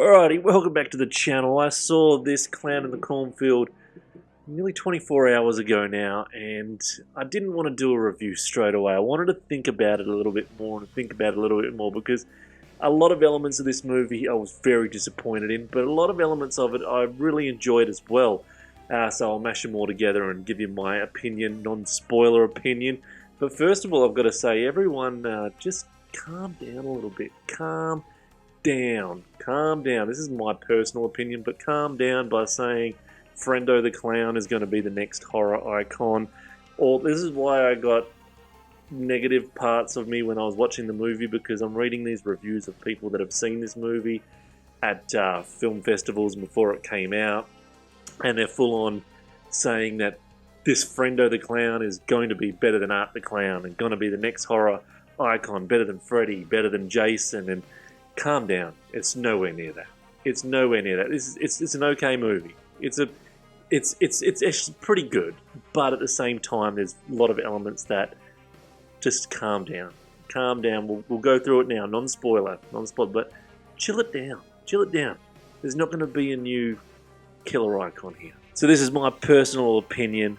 Alrighty, welcome back to the channel. I saw this clown in the cornfield nearly 24 hours ago now, and I didn't want to do a review straight away. I wanted to think about it a little bit more because a lot of elements of this movie I was very disappointed in, but a lot of elements of it I really enjoyed as well. So I'll mash them all together and give you my opinion, non-spoiler opinion. But first of all, I've got to say, everyone, just calm down a little bit. Calm down. This is my personal opinion, but calm down by saying Frendo the Clown is going to be the next horror icon. Or this is why I got negative parts of me when I was watching the movie, because I'm reading these reviews of people that have seen this movie at film festivals before it came out, and they're full on saying that this Frendo the Clown is going to be better than Art the Clown and going to be the next horror icon, better than Freddy, better than Jason. And calm down. It's nowhere near that. It's an okay movie. It's actually pretty good, but at the same time, there's a lot of elements that just calm down. Calm down. We'll go through it now. Non-spoiler, but chill it down. There's not going to be a new killer icon here. So this is my personal opinion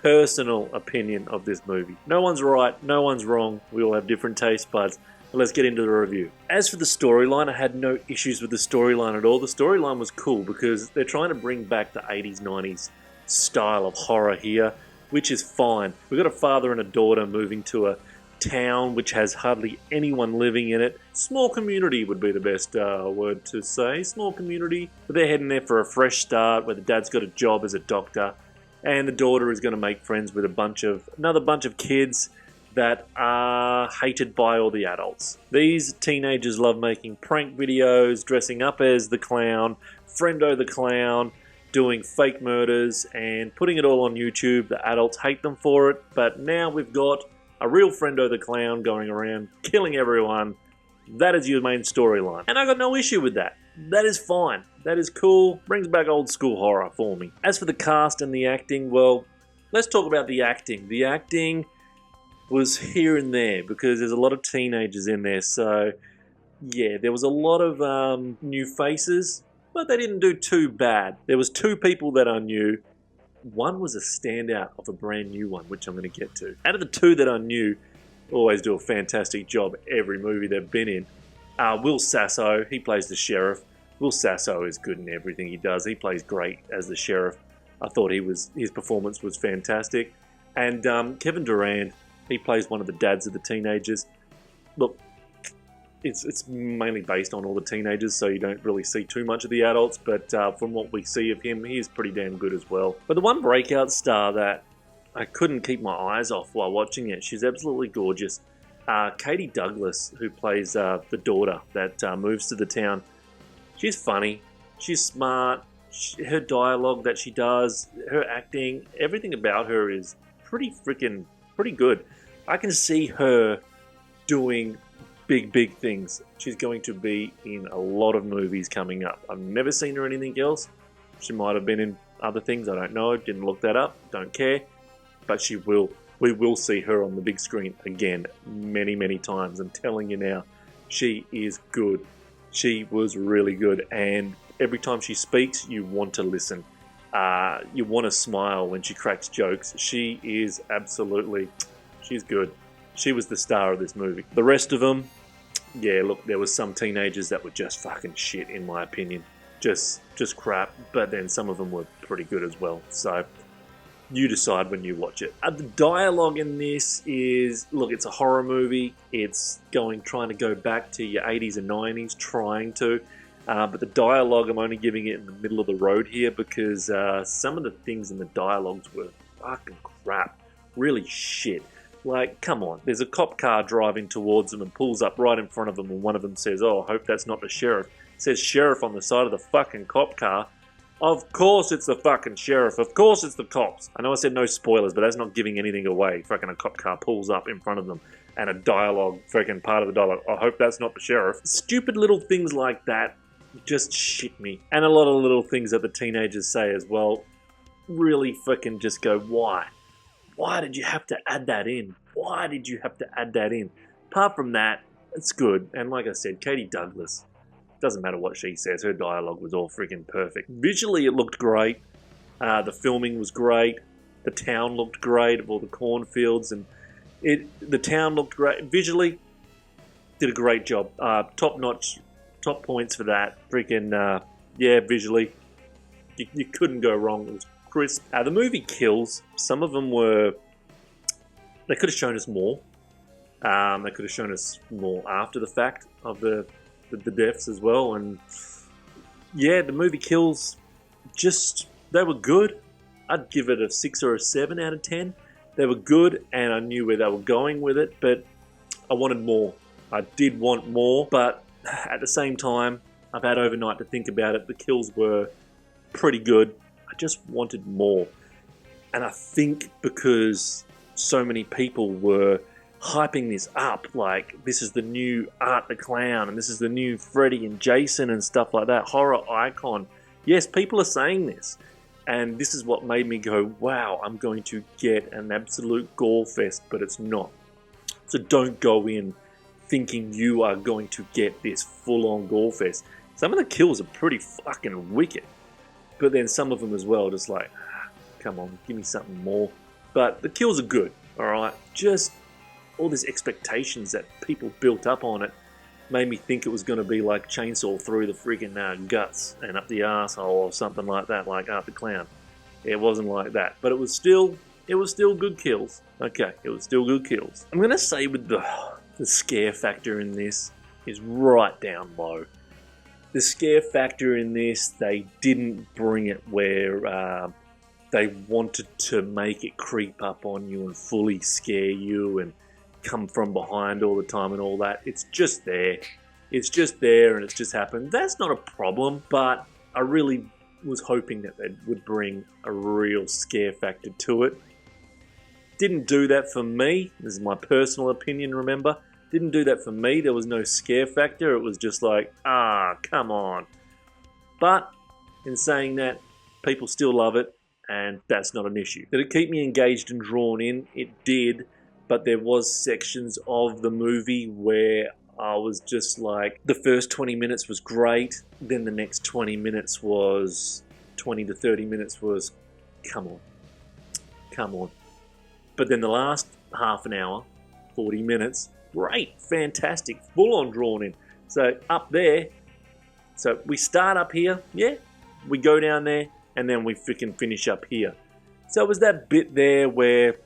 of this movie. No one's right, no one's wrong. We all have different taste buds. Let's get into the review. As for the storyline, I had no issues with the storyline at all. The storyline was cool because they're trying to bring back the 80s, 90s style of horror here, which is fine. We've got a father and a daughter moving to a town which has hardly anyone living in it. Small community would be the best word to say. Small community. But they're heading there for a fresh start where the dad's got a job as a doctor, and the daughter is going to make friends with another bunch of kids that are hated by all the adults. These teenagers love making prank videos, dressing up as the clown, Frendo the Clown, doing fake murders, and putting it all on YouTube. The adults hate them for it, but now we've got a real Frendo the Clown going around, killing everyone. That is your main storyline. And I got no issue with that. That is fine. That is cool. Brings back old school horror for me. As for the cast and the acting, well, let's talk about the acting. The acting was here and there because there's a lot of teenagers in there, so yeah, there was a lot of new faces, but they didn't do too bad. There was two people that I knew. One was a standout of a brand new one, which I'm going to get to. Out of the two that I knew, always do a fantastic job every movie they've been in. Will Sasso, he plays the sheriff. Will Sasso is good in everything he does. He plays great as the sheriff. I thought his performance was fantastic. And Kevin Durand, he plays one of the dads of the teenagers. Look, it's mainly based on all the teenagers, so you don't really see too much of the adults, but from what we see of him, he is pretty damn good as well. But the one breakout star that I couldn't keep my eyes off while watching it, she's absolutely gorgeous. Katie Douglas, who plays the daughter that moves to the town. She's funny, she's smart, her dialogue that she does, her acting, everything about her is pretty good. I can see her doing big things. She's going to be in a lot of movies coming up. I've never seen her in anything else. She might have been in other things, I don't know, didn't look that up, don't care. But we will see her on the big screen again many times. I'm telling you now, she is good. She was really good, and every time she speaks, you want to listen. You want to smile when she cracks jokes. She is she's good. She was the star of this movie. The rest of them, yeah, look, there was some teenagers that were just fucking shit, in my opinion. Just crap, but then some of them were pretty good as well. So you decide when you watch it. The dialogue in this is, look, it's a horror movie. It's trying to go back to your 80s and 90s, trying to. But the dialogue, I'm only giving it in the middle of the road here because some of the things in the dialogues were fucking crap. Really shit. Like, come on. There's a cop car driving towards them and pulls up right in front of them, and one of them says, "Oh, I hope that's not the sheriff." It says sheriff on the side of the fucking cop car. Of course it's the fucking sheriff. Of course it's the cops. I know I said no spoilers, but that's not giving anything away. Fucking a cop car pulls up in front of them, and a dialogue, freaking part of the dialogue, "I hope that's not the sheriff." Stupid little things like that just shit me. And a lot of little things that the teenagers say as well really freaking just go, why? Why did you have to add that in? Why did you have to add that in? Apart from that, it's good. And like I said, Katie Douglas, Doesn't matter what she says, her dialogue was all freaking perfect. Visually, it looked great. The filming was great. The town looked great of all the cornfields, and the town looked great. Visually, did a great job. Top notch, top points for that. Freaking, yeah, visually, you couldn't go wrong. It was crisp. The movie kills. Some of them were, they could have shown us more. They could have shown us more after the fact of the deaths as well. And yeah, the movie kills, just, they were good. I'd give it a 6 or a 7 out of 10. They were good, and I knew where they were going with it, but I wanted more. I did want more, but at the same time, I've had overnight to think about it. The kills were pretty good. I just wanted more. And I think because so many people were hyping this up, like this is the new Art the Clown, and this is the new Freddy and Jason and stuff like that, horror icon. Yes, people are saying this. And this is what made me go, wow, I'm going to get an absolute gore fest, but it's not. So don't go in thinking you are going to get this full-on gore fest. Some of the kills are pretty fucking wicked. But then some of them as well, just like, come on, give me something more. But the kills are good, alright? Just all these expectations that people built up on it made me think it was going to be like chainsaw through the freaking guts and up the arsehole or something like that, like Art the Clown. It wasn't like that, but it was still good kills. Okay, it was still good kills. I'm going to say with the scare factor in this is right down low. The scare factor in this, they didn't bring it where they wanted to make it creep up on you and fully scare you and come from behind all the time and all that. It's just there. It's just there and it's just happened. That's not a problem, but I really was hoping that they would bring a real scare factor to it. Didn't do that for me. This is my personal opinion, remember? Didn't do that for me. There was no scare factor. It was just like, come on. But in saying that, people still love it, and that's not an issue. Did it keep me engaged and drawn in? It did. But there was sections of the movie where I was just like, the first 20 minutes was great, then the next 20 minutes was, 20 to 30 minutes was, come on. But then the last half an hour, 40 minutes, great, fantastic, full on drawn in. So up there, so we start up here, yeah, we go down there, and then we freaking finish up here. So it was that bit there where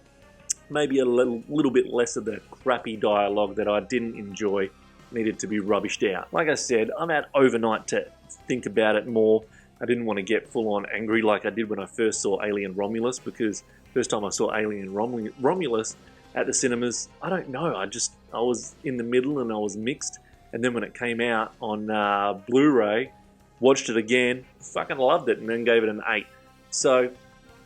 maybe a little bit less of the crappy dialogue that I didn't enjoy needed to be rubbished out. Like I said, I'm out overnight to think about it more. I didn't want to get full on angry like I did when I first saw Alien Romulus, because first time I saw Alien Romulus at the cinemas, I don't know, I was in the middle and I was mixed. And then when it came out on Blu-ray, watched it again, fucking loved it, and then gave it an 8. So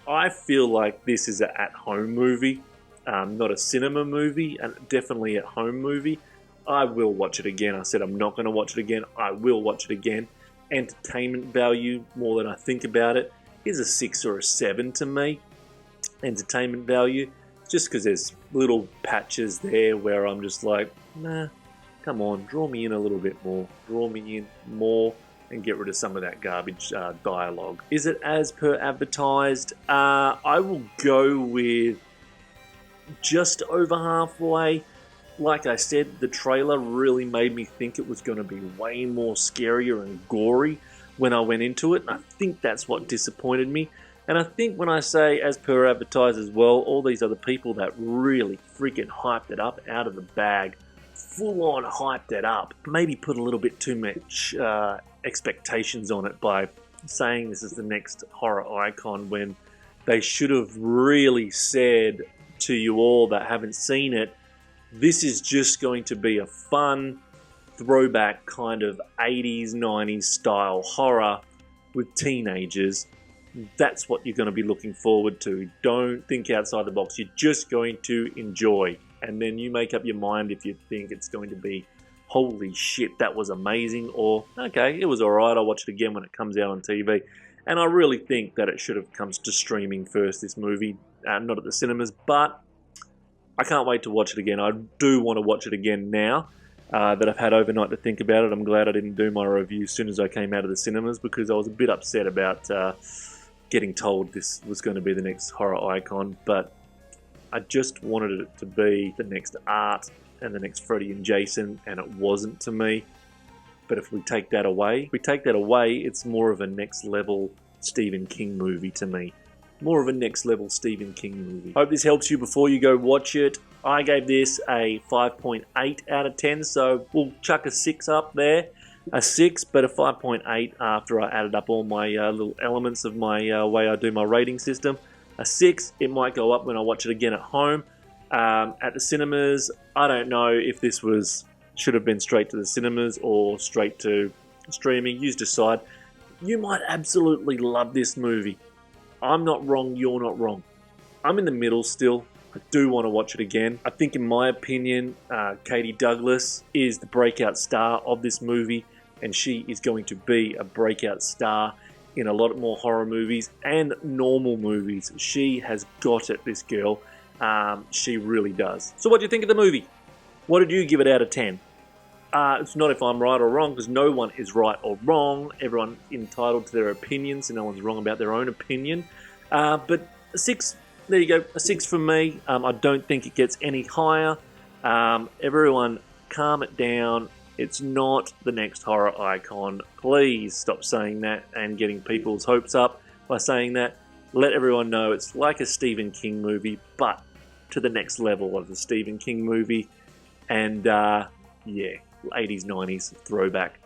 I feel like this is an at-home movie. Not a cinema movie, and definitely at home movie. I will watch it again. I said I'm not going to watch it again. I will watch it again. Entertainment value, more than I think about it, is a 6 or a 7 to me. Entertainment value, just because there's little patches there where I'm just like, nah, come on, draw me in a little bit more. Draw me in more and get rid of some of that garbage dialogue. Is it as per advertised? I will go with just over halfway. Like I said, the trailer really made me think it was going to be way more scarier and gory when I went into it, and I think that's what disappointed me. And I think when I say as per advertised as well, all these other people that really freaking hyped it up out of the bag, full on hyped it up, maybe put a little bit too much expectations on it by saying this is the next horror icon, when they should have really said to you all that haven't seen it, this is just going to be a fun throwback kind of 80s, 90s style horror with teenagers. That's what you're going to be looking forward to. Don't think outside the box. You're just going to enjoy. And then you make up your mind if you think it's going to be, holy shit, that was amazing, or, okay, it was alright, I'll watch it again when it comes out on TV. And I really think that it should have come to streaming first, this movie, not at the cinemas, but I can't wait to watch it again. I do want to watch it again now. that I've had overnight to think about it. I'm glad I didn't do my review as soon as I came out of the cinemas, because I was a bit upset about getting told this was going to be the next horror icon, but I just wanted it to be the next Art and the next Freddy and Jason, and it wasn't to me. But if we take that away, it's more of a next level Stephen King movie to me. More of a next level Stephen King movie. Hope this helps you before you go watch it. I gave this a 5.8 out of 10, so we'll chuck a 6 up there. A 6, but a 5.8 after I added up all my little elements of my way I do my rating system. A 6, it might go up when I watch it again at home. At the cinemas, I don't know if this should have been straight to the cinemas or straight to streaming. You decide. You might absolutely love this movie. I'm not wrong, you're not wrong. I'm in the middle still. I do want to watch it again. I think, in my opinion, Katie Douglas is the breakout star of this movie, and she is going to be a breakout star in a lot more horror movies and normal movies. She has got it, this girl. She really does. So what do you think of the movie? What did you give it out of 10? It's not if I'm right or wrong, because no one is right or wrong. Everyone's entitled to their opinions, and no one's wrong about their own opinion. But a 6, there you go, a 6 from me. I don't think it gets any higher. Everyone, calm it down. It's not the next horror icon. Please stop saying that and getting people's hopes up by saying that. Let everyone know it's like a Stephen King movie, but to the next level of the Stephen King movie. And, yeah, 80s, 90s throwback.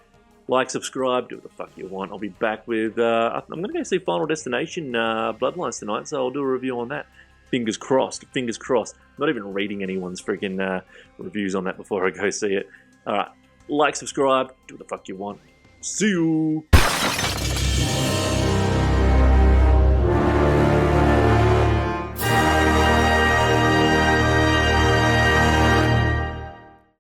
Like, subscribe, do what the fuck you want. I'll be back with, I'm going to go see Final Destination Bloodlines tonight, so I'll do a review on that. Fingers crossed, fingers crossed. I'm not even reading anyone's freaking reviews on that before I go see it. Alright, like, subscribe, do what the fuck you want. See you!